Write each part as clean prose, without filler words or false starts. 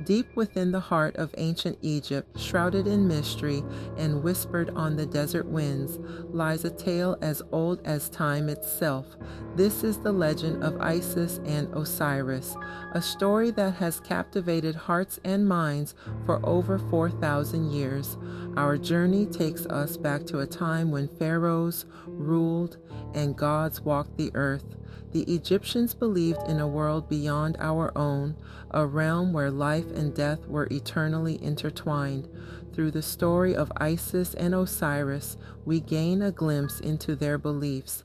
Deep within the heart of ancient Egypt, shrouded in mystery and whispered on the desert winds, lies a tale as old as time itself. This is the legend of Isis and Osiris, a story that has captivated hearts and minds for over 4,000 years. Our journey takes us back to a time when pharaohs ruled and gods walked the earth. The Egyptians believed in a world beyond our own, a realm where life and death were eternally intertwined. Through the story of Isis and Osiris, we gain a glimpse into their beliefs.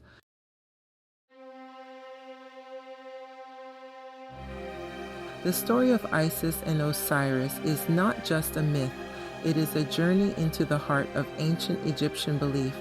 The story of Isis and Osiris is not just a myth, it is a journey into the heart of ancient Egyptian belief.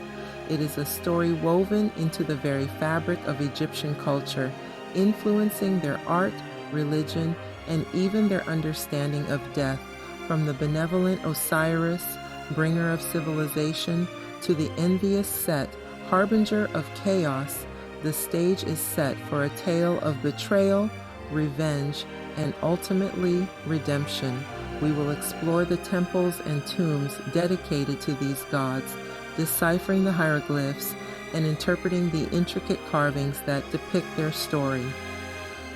It is a story woven into the very fabric of Egyptian culture, influencing their art, religion, and even their understanding of death. From the benevolent Osiris, bringer of civilization, to the envious Set, harbinger of chaos, the stage is set for a tale of betrayal, revenge, and ultimately redemption. We will explore the temples and tombs dedicated to these gods, deciphering the hieroglyphs and interpreting the intricate carvings that depict their story.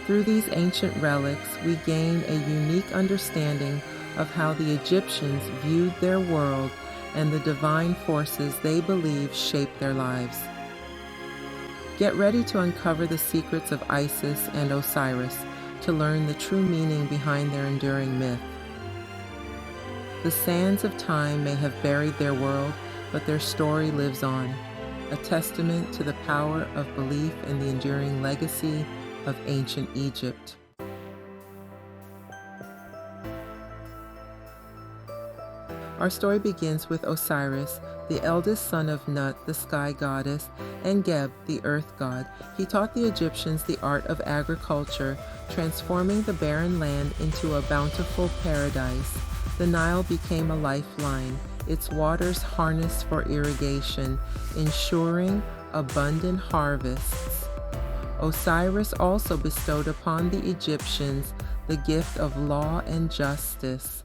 Through these ancient relics, we gain a unique understanding of how the Egyptians viewed their world and the divine forces they believe shaped their lives. Get ready to uncover the secrets of Isis and Osiris, to learn the true meaning behind their enduring myth. The sands of time may have buried their world, but their story lives on, a testament to the power of belief in the enduring legacy of ancient Egypt. Our story begins with Osiris, the eldest son of Nut, the sky goddess, and Geb, the earth god. He taught the Egyptians the art of agriculture, transforming the barren land into a bountiful paradise. The Nile became a lifeline, its waters harnessed for irrigation, ensuring abundant harvests. Osiris also bestowed upon the Egyptians the gift of law and justice.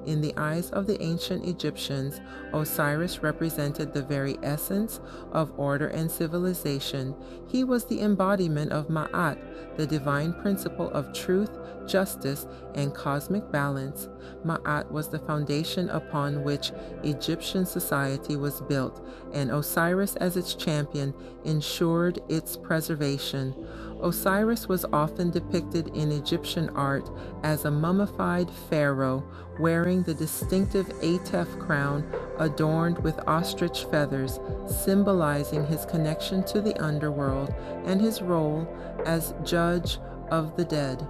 In the eyes of the ancient Egyptians, Osiris represented the very essence of order and civilization. He was the embodiment of Ma'at, the divine principle of truth, justice, and cosmic balance. Ma'at was the foundation upon which Egyptian society was built, and Osiris, as its champion, ensured its preservation. Osiris was often depicted in Egyptian art as a mummified pharaoh wearing the distinctive Atef crown adorned with ostrich feathers, symbolizing his connection to the underworld and his role as judge of the dead.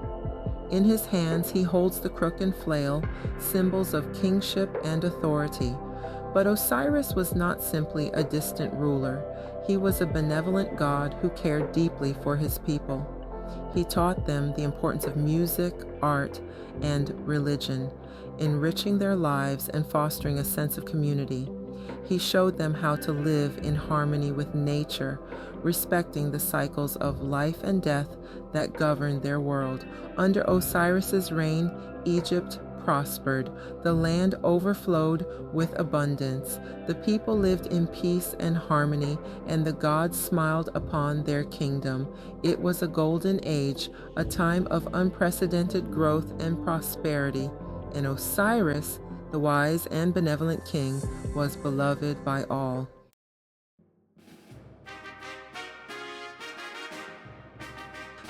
In his hands he holds the crook and flail, symbols of kingship and authority. But Osiris was not simply a distant ruler. He was a benevolent god who cared deeply for his people. He taught them the importance of music, art, and religion, enriching their lives and fostering a sense of community. He showed them how to live in harmony with nature, respecting the cycles of life and death that governed their world. Under Osiris's reign, Egypt prospered. The land overflowed with abundance. The people lived in peace and harmony, and the gods smiled upon their kingdom. It was a golden age, a time of unprecedented growth and prosperity. And Osiris, the wise and benevolent king, was beloved by all.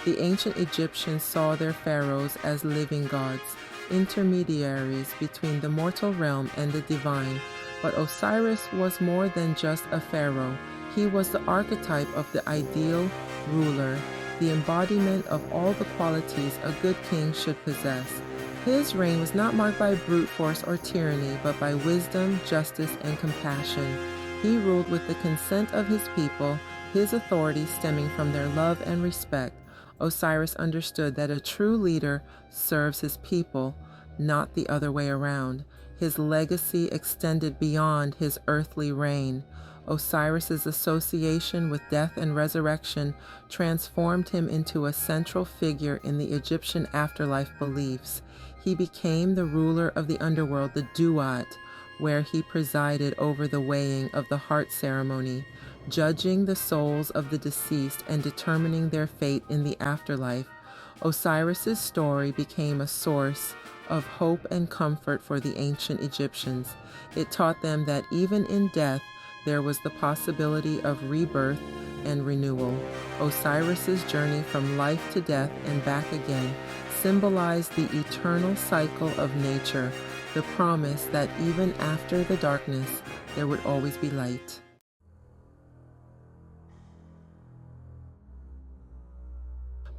The ancient Egyptians saw their pharaohs as living gods, intermediaries between the mortal realm and the divine. But Osiris was more than just a pharaoh. He was the archetype of the ideal ruler, the embodiment of all the qualities a good king should possess. His reign was not marked by brute force or tyranny, but by wisdom, justice, and compassion. He ruled with the consent of his people, his authority stemming from their love and respect. Osiris understood that a true leader serves his people, not the other way around. His legacy extended beyond his earthly reign. Osiris's association with death and resurrection transformed him into a central figure in the Egyptian afterlife beliefs. He became the ruler of the underworld, the Duat, where he presided over the weighing of the heart ceremony, judging the souls of the deceased and determining their fate in the afterlife. Osiris's story became a source of hope and comfort for the ancient Egyptians. It taught them that even in death, there was the possibility of rebirth and renewal. Osiris's journey from life to death and back again symbolized the eternal cycle of nature, the promise that even after the darkness, there would always be light.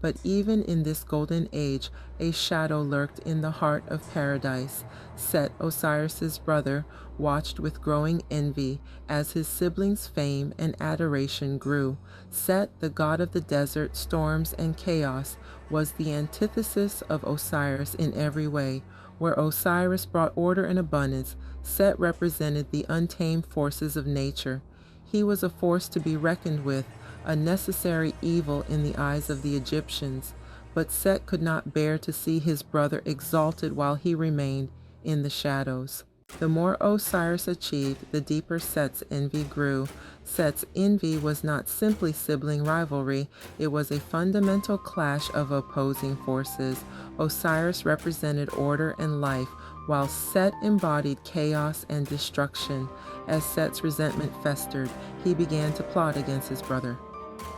But even in this golden age, a shadow lurked in the heart of paradise. Set, Osiris's brother, watched with growing envy as his siblings' fame and adoration grew. Set, the god of the desert, storms, and chaos, was the antithesis of Osiris in every way. Where Osiris brought order and abundance, Set represented the untamed forces of nature. He was a force to be reckoned with, a necessary evil in the eyes of the Egyptians, but Set could not bear to see his brother exalted while he remained in the shadows. The more Osiris achieved, the deeper Set's envy grew. Set's envy was not simply sibling rivalry, it was a fundamental clash of opposing forces. Osiris represented order and life, while Set embodied chaos and destruction. As Set's resentment festered, he began to plot against his brother.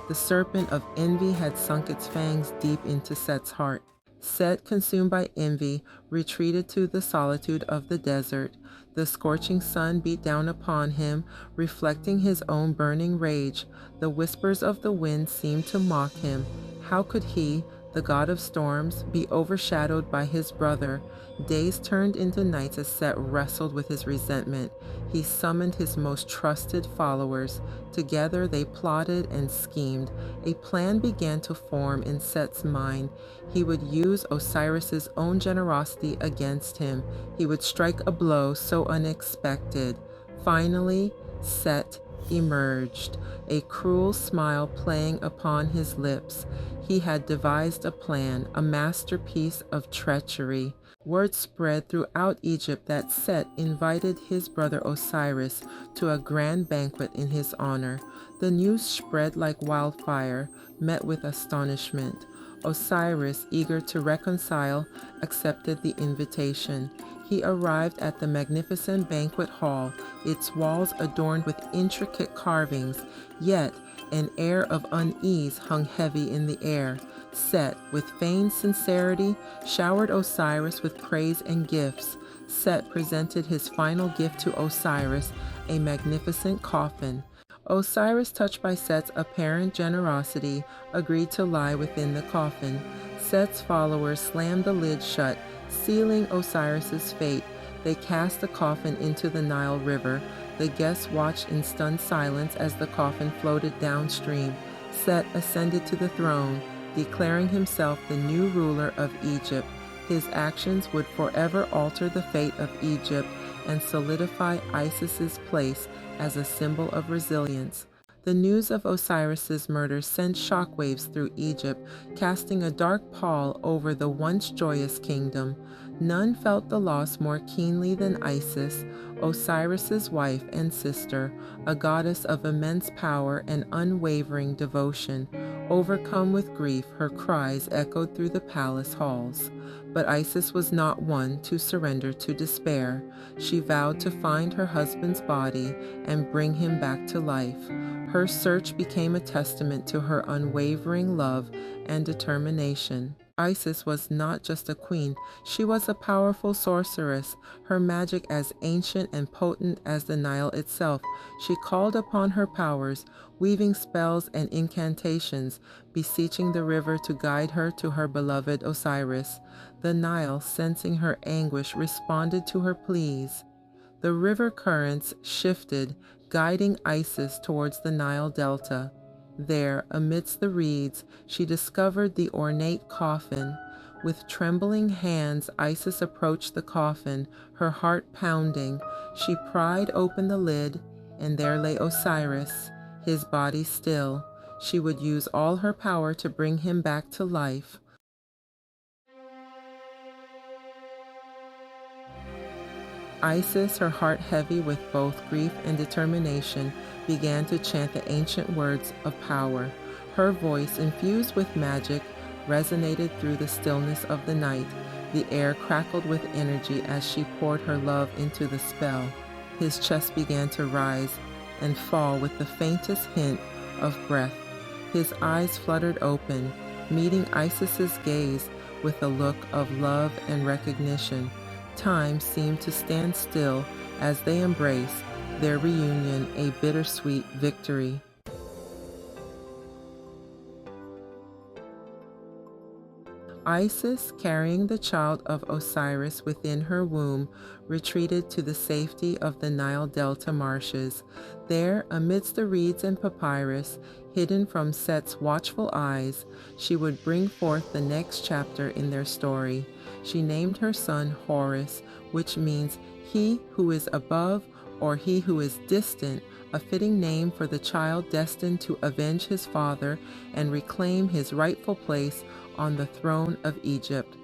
The serpent of envy had sunk its fangs deep into Set's heart. Set, consumed by envy, retreated to the solitude of the desert. The scorching sun beat down upon him, reflecting his own burning rage. The whispers of the wind seemed to mock him. How could he, the god of storms, be overshadowed by his brother? Days turned into nights as Set wrestled with his resentment. He summoned his most trusted followers. Together they plotted and schemed. A plan began to form in Set's mind. He would use Osiris's own generosity against him. He would strike a blow so unexpected. Finally, Set emerged, a cruel smile playing upon his lips. He had devised a plan, a masterpiece of treachery. Word spread throughout Egypt that Set invited his brother Osiris to a grand banquet in his honor. The news spread like wildfire, met with astonishment. Osiris, eager to reconcile, accepted the invitation. He arrived at the magnificent banquet hall, its walls adorned with intricate carvings, yet an air of unease hung heavy in the air. Set, with feigned sincerity, showered Osiris with praise and gifts. Set presented his final gift to Osiris, a magnificent coffin. Osiris, touched by Set's apparent generosity, agreed to lie within the coffin. Set's followers slammed the lid shut, sealing Osiris's fate. They cast the coffin into the Nile River. The guests watched in stunned silence as the coffin floated downstream. Set ascended to the throne, declaring himself the new ruler of Egypt. His actions would forever alter the fate of Egypt and solidify Isis's place as a symbol of resilience. The news of Osiris's murder sent shockwaves through Egypt, casting a dark pall over the once joyous kingdom. None felt the loss more keenly than Isis, Osiris's wife and sister, a goddess of immense power and unwavering devotion. Overcome with grief, her cries echoed through the palace halls. But Isis was not one to surrender to despair. She vowed to find her husband's body and bring him back to life. Her search became a testament to her unwavering love and determination. Isis was not just a queen, she was a powerful sorceress, her magic as ancient and potent as the Nile itself. She called upon her powers, weaving spells and incantations, beseeching the river to guide her to her beloved Osiris. The Nile, sensing her anguish, responded to her pleas. The river currents shifted, guiding Isis towards the Nile Delta. There, amidst the reeds, she discovered the ornate coffin. With trembling hands, Isis approached the coffin, her heart pounding. She pried open the lid. and there lay Osiris, his body still. She would use all her power to bring him back to life. Isis, her heart heavy with both grief and determination, began to chant the ancient words of power. Her voice, infused with magic, resonated through the stillness of the night. The air crackled with energy as she poured her love into the spell. His chest began to rise and fall with the faintest hint of breath. His eyes fluttered open, meeting Isis's gaze with a look of love and recognition. Time seemed to stand still as they embraced, their reunion a bittersweet victory. Isis, carrying the child of Osiris within her womb, retreated to the safety of the Nile Delta marshes. There, amidst the reeds and papyrus, hidden from Set's watchful eyes, she would bring forth the next chapter in their story. She named her son Horus, which means he who is above or he who is distant, a fitting name for the child destined to avenge his father and reclaim his rightful place on the throne of Egypt.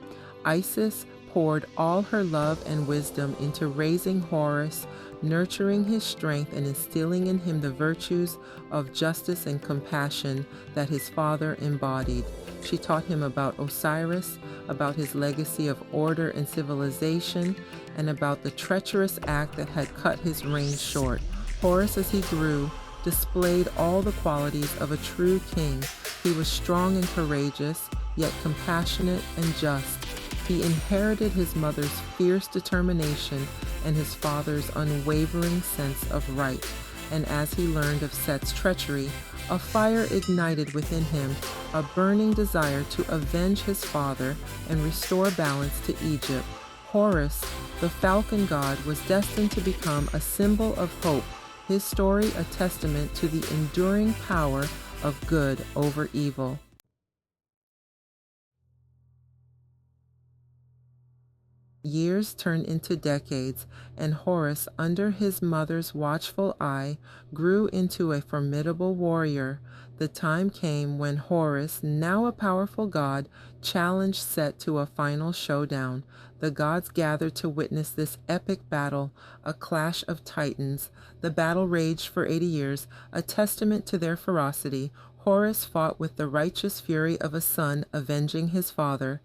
Isis poured all her love and wisdom into raising Horus, nurturing his strength and instilling in him the virtues of justice and compassion that his father embodied. She taught him about Osiris, about his legacy of order and civilization, and about the treacherous act that had cut his reign short. Horus, as he grew, displayed all the qualities of a true king. He was strong and courageous, yet compassionate and just. He inherited his mother's fierce determination and his father's unwavering sense of right. And as he learned of Set's treachery, a fire ignited within him, a burning desire to avenge his father and restore balance to Egypt. Horus, the falcon god, was destined to become a symbol of hope, his story a testament to the enduring power of good over evil. Years turned into decades, and Horus, under his mother's watchful eye, grew into a formidable warrior. The time came when Horus, now a powerful god, challenged Set to a final showdown. The gods gathered to witness this epic battle, a clash of titans. The battle raged for 80 years, a testament to their ferocity. Horus fought with the righteous fury of a son avenging his father.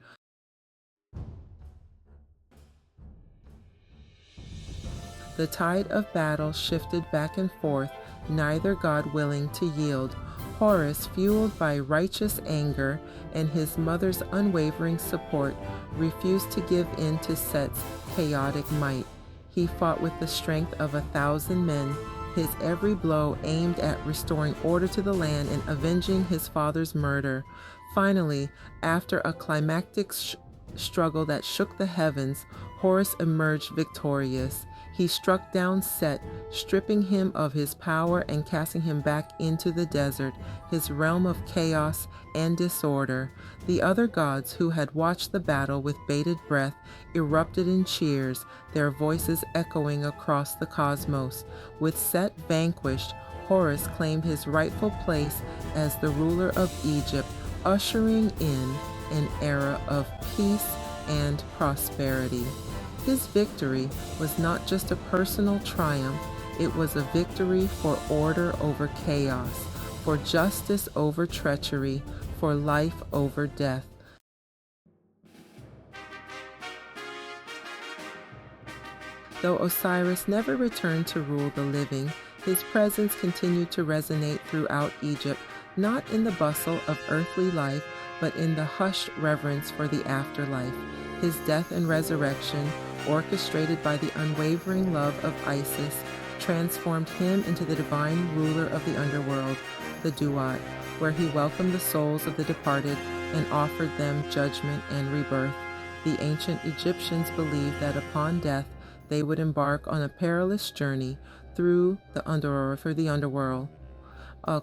The tide of battle shifted back and forth, neither god willing to yield. Horus, fueled by righteous anger and his mother's unwavering support, refused to give in to Set's chaotic might. He fought with the strength of 1,000 men, his every blow aimed at restoring order to the land and avenging his father's murder. Finally, after a climactic struggle that shook the heavens, Horus emerged victorious. He struck down Set, stripping him of his power and casting him back into the desert, his realm of chaos and disorder. The other gods, who had watched the battle with bated breath, erupted in cheers, their voices echoing across the cosmos. With Set vanquished, Horus claimed his rightful place as the ruler of Egypt, ushering in an era of peace and prosperity. His victory was not just a personal triumph, it was a victory for order over chaos, for justice over treachery, for life over death. Though Osiris never returned to rule the living, his presence continued to resonate throughout Egypt, not in the bustle of earthly life, but in the hushed reverence for the afterlife. His death and resurrection, orchestrated by the unwavering love of Isis, transformed him into the divine ruler of the underworld, the Duat, where he welcomed the souls of the departed and offered them judgment and rebirth. The ancient Egyptians believed that upon death they would embark on a perilous journey through the underworld,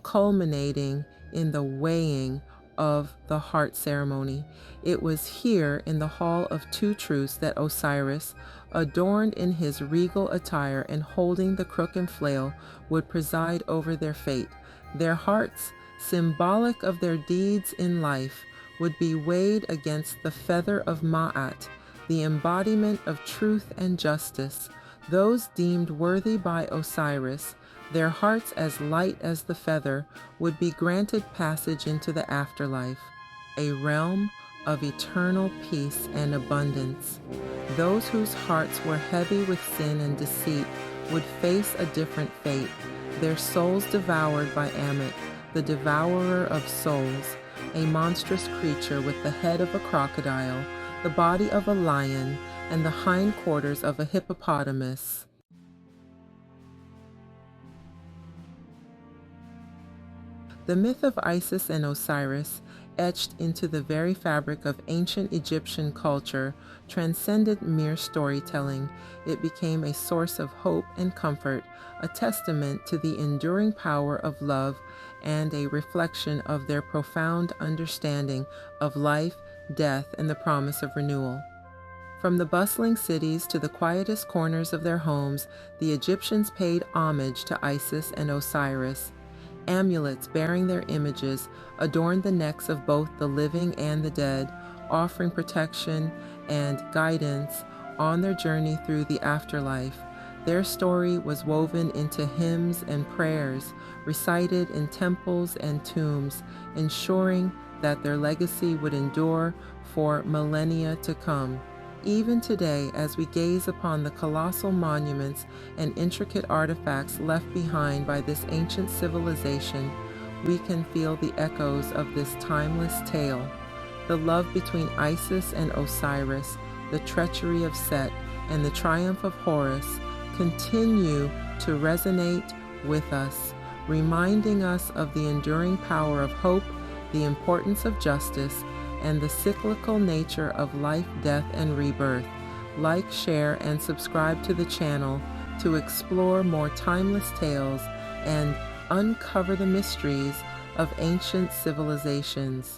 culminating in the weighing of the heart ceremony. It was here in the Hall of Two Truths that Osiris, adorned in his regal attire and holding the crook and flail, would preside over their fate. Their hearts, symbolic of their deeds in life, would be weighed against the feather of Ma'at, the embodiment of truth and justice. Those deemed worthy by Osiris, their hearts as light as the feather, would be granted passage into the afterlife, a realm of eternal peace and abundance. Those whose hearts were heavy with sin and deceit would face a different fate, their souls devoured by Ammit, the devourer of souls, a monstrous creature with the head of a crocodile, the body of a lion, and the hindquarters of a hippopotamus. The myth of Isis and Osiris, etched into the very fabric of ancient Egyptian culture, transcended mere storytelling. It became a source of hope and comfort, a testament to the enduring power of love, and a reflection of their profound understanding of life, death, and the promise of renewal. From the bustling cities to the quietest corners of their homes, the Egyptians paid homage to Isis and Osiris. Amulets bearing their images adorned the necks of both the living and the dead, offering protection and guidance on their journey through the afterlife. Their story was woven into hymns and prayers, recited in temples and tombs, ensuring that their legacy would endure for millennia to come. Even today, as we gaze upon the colossal monuments and intricate artifacts left behind by this ancient civilization, we can feel the echoes of this timeless tale. The love between Isis and Osiris, the treachery of Set, and the triumph of Horus continue to resonate with us, reminding us of the enduring power of hope, the importance of justice, and the cyclical nature of life, death, and rebirth. Like, share, and subscribe to the channel to explore more timeless tales and uncover the mysteries of ancient civilizations.